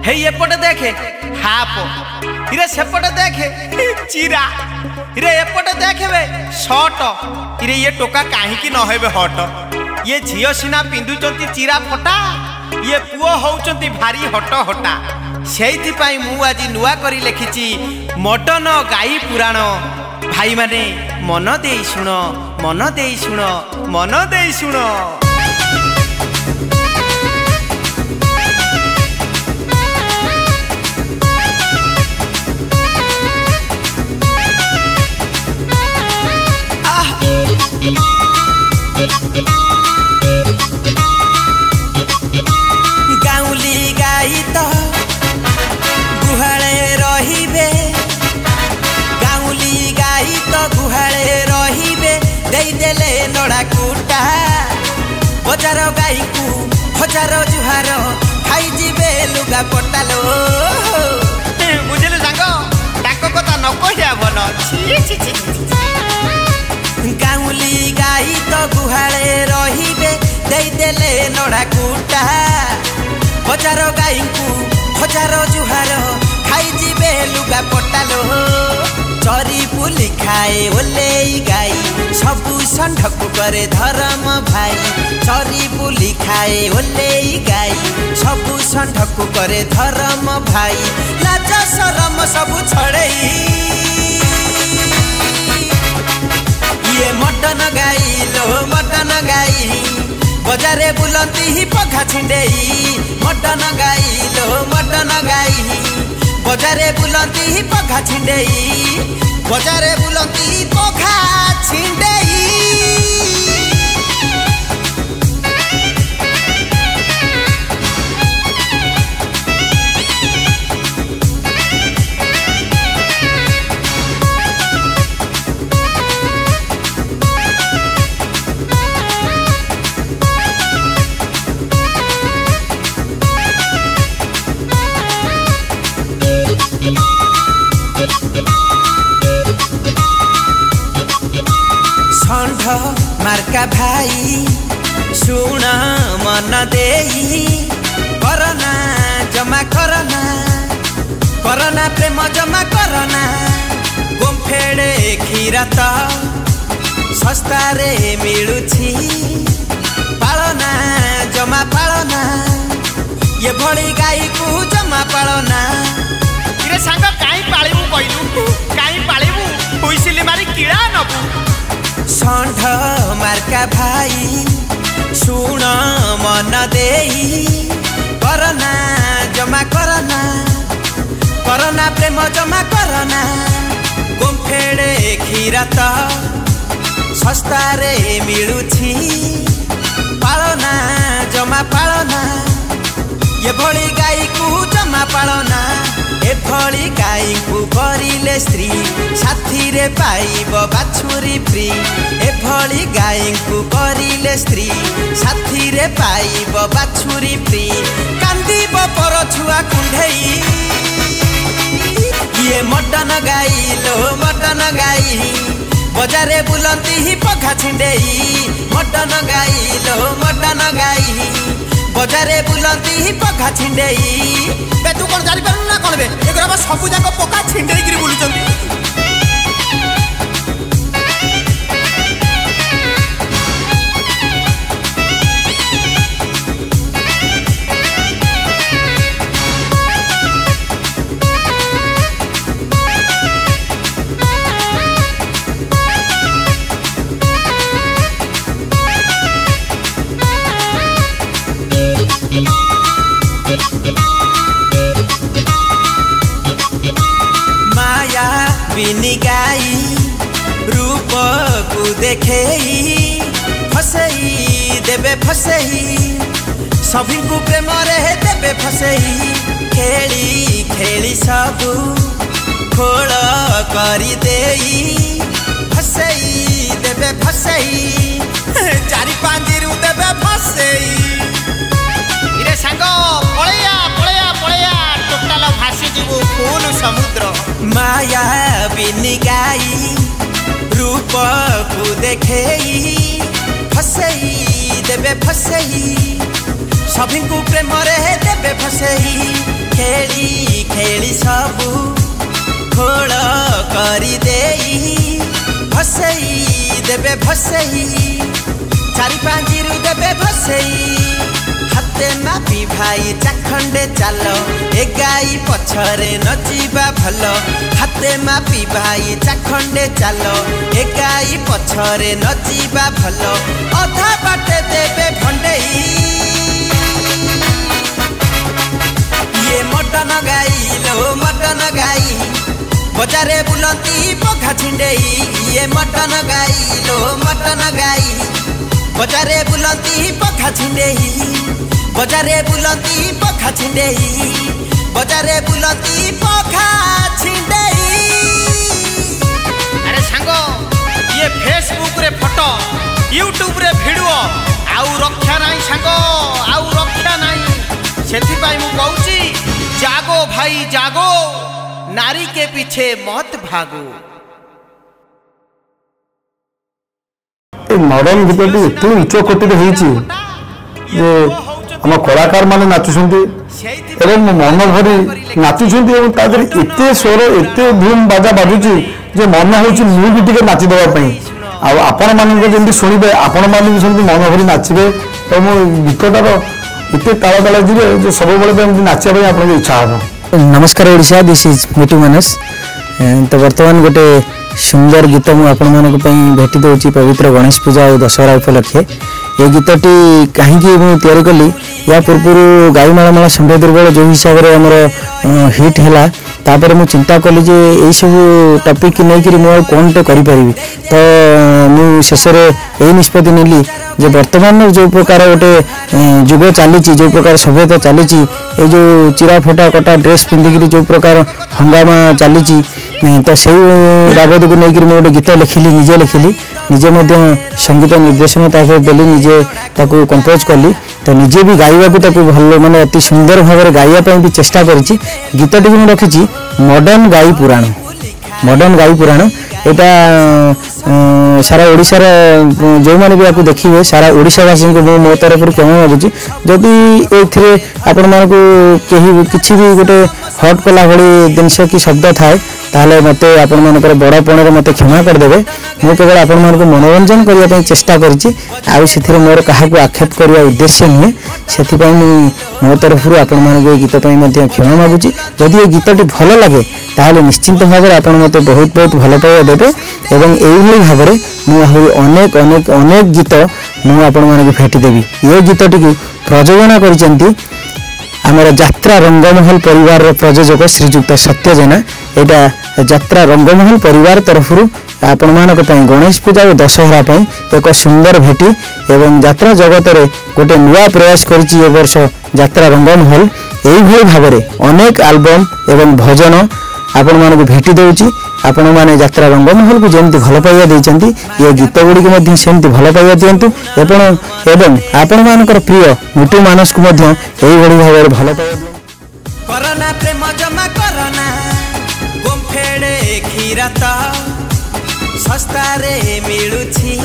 हे एपटे देखे हाफ इरे सेपटे देखे चिरा इरे एपटे देखे बे शर्ट इरे ये टोका काहींकी न हेबे हट ये झियो सिना पिंधुचंती चिरा फटा ये पुओ होउचंती भारी हट हटा सेइथि पई मु आज नुआ करी लिखिची मटन गाई पुराण भाई माने मन देई सुन मन देई सुन मन देई सुन। गाउली गाई तो गुहाले रहिबे गाउली गाई तो गुहाले रहिबे देई देले नड़ा कुटा बजार गाई को हजार जुहार खाई जिबे लुगा पटालो बुझिले सांग ताको कथा न कहिया बन गाउली गाई तो गुहाले रहिबे देई देले नड़ा कुटा बजार गाई को हजार जुहार खाई जिबे लुगा पटालो चरी पुली खाए ओले गाई सबु षंढकु करे धर्म भाई चरी पुली खाए ओले गाई सबु षंढकु करे धर्म भाई लाज शरम सबु छड़ई ये मटन गाई लो मटन गाई बजारे बुलंती ही पखा छिंडेई मटन गाई लो मटन गाई बजारे बुलंती ही पखा छिंडेई बजारे बुलंती पखा छिंडेई। षंढ मार्का भाई सुन मन देई करना जमा करना करना प्रेम जमा करना गुंफेड़े खीरा तो सस्ता रे मिलुछि पालना जमा पालना ये भली गाई को जमा पालना इरे सांग काई पाळिबु कइलु काई पाळिबु हुइसिली मारी किळा नबु षंढ मार्का भाई सुन मन देई करना जमा करना करना प्रेम जमा करना गुंफेड़े खीरा तो सस्ता रे मिलुछि पालना जमा पालना ये भली गाई को जमा पालना ए भली गाई को करिले स्त्री साथी रे पाइब बाछुरी फ्री ए भली गाई को करिले स्त्री साथी रे पाइब बाछुरी फ्री कांदीब पर छुआ कुंढई ये मटन गाई लो मटन गाई बजारे बुलंती ही पखा छिंडेई मटन गाई लो मटन गाई बजारे बुलंती ही पखा छिंडेई बे तू कोन जानि पारु ना कोन बे एगरा सबु जाक पका छिंडेई गिरी बुलुचंती माया बिनी गाई रूप को देखेई फसई देबे फसई सभी को प्रेम रे देबे फसई खेली खेली सबू खोल करी देई फसई देबे फसई चारि पांजिरु देबे फसई इरे सांग पळया पळया पळया टोटाल भासी जीवो फूल समुद्र माया बिनी गाई रूप को देखेई फसई देबे फसई सभी को प्रेम रे देबे फसई କରି ଦେଇ ଭସେଇ ଦେବେ ଭସେଇ ଚାରି ପାଞ୍ଚରୁ ଦେବେ ଭସେଇ ହାତେ ମାପି ଭାଇ ଚାଖଣ୍ଡେ ଚାଲ ଏ ଗାଈ ପଛରେ ନଯିବା ଭଲ ହାତେ ମାପି ଭାଇ ଚାଖଣ୍ଡେ ଚାଲ ଏ ଗାଈ ପଛରେ ନଯିବା ଭଲ ଅଧା ବାଟେ ଦେବେ ଭଣ୍ଡେଇ ଇଏ ମଟନ ଗାଈ ଲୋ ମଟନ ଗାଈ ବଜାରେ ବୁଲନ୍ତି ପଘା ଛିଣ୍ଡେଇ ଇଏ ମଟନ ଗାଈ ଲୋ ମଟନ ଗାଈ ବଜାରେ ବୁଲନ୍ତି ପଘା ଛିଣ୍ଡେଇ ବଜାରେ ବୁଲନ୍ତି ପଘା ଛିଣ୍ଡେଇ ବଜାରେ ବୁଲନ୍ତି ପଘା ଛିଣ୍ଡେଇ। ଆରେ ସାଙ୍ଗ ଇଏ ଫେସବୁକ୍ ରେ ଫଟୋ यूट्यूब रे भिडियो आउ रक्षा नहीं साଙ୍ଗ आउ रक्षा नहीं ସେଥିପାଇଁ ମୁଁ କହୁଛି जागो भाई जागो नारी के पीछे मत भागो। मॉडर्न गीतटी एते उच्च कोटि होईची जे हम कलाकार माने नाचुछंती एवं मन भरी नाचुछंती एवं तादर एते स्वर एते धूम बाजा बाजुची जे मन होची मु भी टिके नाची देबा पई आ आपण माने के जेंती सुनिबे आपण माने भी सेंती मन भरी नाचिबे तो मो गीतटार एते ताला ताला जिवे जे सब बेले एमती नाचिया पई आपण इच्छा हबो। नमस्कार ओडिशा दिस इज मिटू मानस तो वर्तमान गोटे सुंदर गीत मुझे आपण मानक भेटी दूसरी पवित्र गणेश पूजा और दशहरा उपलक्षे ये गीतटी कहीं तैयारी कली या पूर्व गाई माला संभ्य दुर्बल जो हिसाब से आमर हिट है तापर मु चिंता कली जे यही सब टॉपिक नहीं मुझे कौन टे करी तो मु शेष यही निष्पत्ति नेली जे वर्तमान जो प्रकार गोटे जुग चली जो प्रकार सभ्यता चली ये जो चिरा फटा कटा ड्रेस पिंधिकी जो प्रकार हंगामा चली तो से बाबद को लेकर मुझे गोटे गीत लिखिली निजे संगीत निर्देशन देली निजे ताकू कंपोज कली तो निजे भी गाइबा को भल माने अति सुंदर भाव में गाइबा भी चेष्टा करी गीतटी भी रखी मॉडर्न गाई पुराण यहाँ सारा ओडिशार जो मैंने भी आपको देखिए सारा ओडिशावासी को मो तरफ क्षमा मागुची जदि ए आपण मानक किसी भी गोटे हट कला भली जिनस कि शब्द थाए ताहले मते आपण मानकर बड़पण मते क्षमा करदेवे मु केवल आपण मानक मनोरंजन करने चेष्टा करी आउ मोर क्या आक्षेप करने उद्देश्य नुहे से मो तरफ आपण मानक गीत क्षमा मागुची जदि ये गीतटी भल लगे ताहले निश्चिंत भाव में आपण मते बहुत बहुत भल पाइबा देवे एवं यही भाव में मुझे अनेक अनेक अनेक गीत मुझे आपण मानक भेटिदेवी ये गीतटी को प्रयोजन कर आमर यात्रा रंगमहल परिवार प्रयोजक श्रीजुक्त सत्य जेना यहाँ यात्रा रंगमहल परिवार तरफ आपण मानक गणेश पूजा और दशहरा एक सुंदर भेटी एवं यात्रा जगत में गोटे नुआ प्रयास करिछि ए वर्ष यात्रा रंगमहल यही भाव में अनेक एल्बम एवं भजन आपण मानक भेटी दउछि आपण माने यात्रा रंगमहल को जमती भल पाइबा देइचंती ये गीत गुड़ी सेमती भल पाइबा दियंतु एवं आपण मानकर प्रिय मिटू मानस को यही भाव में भल पाइबा कोरोना प्रेम जमा कोरोना गोमफेड़े खीरा तो सस्ता रे मिलुछि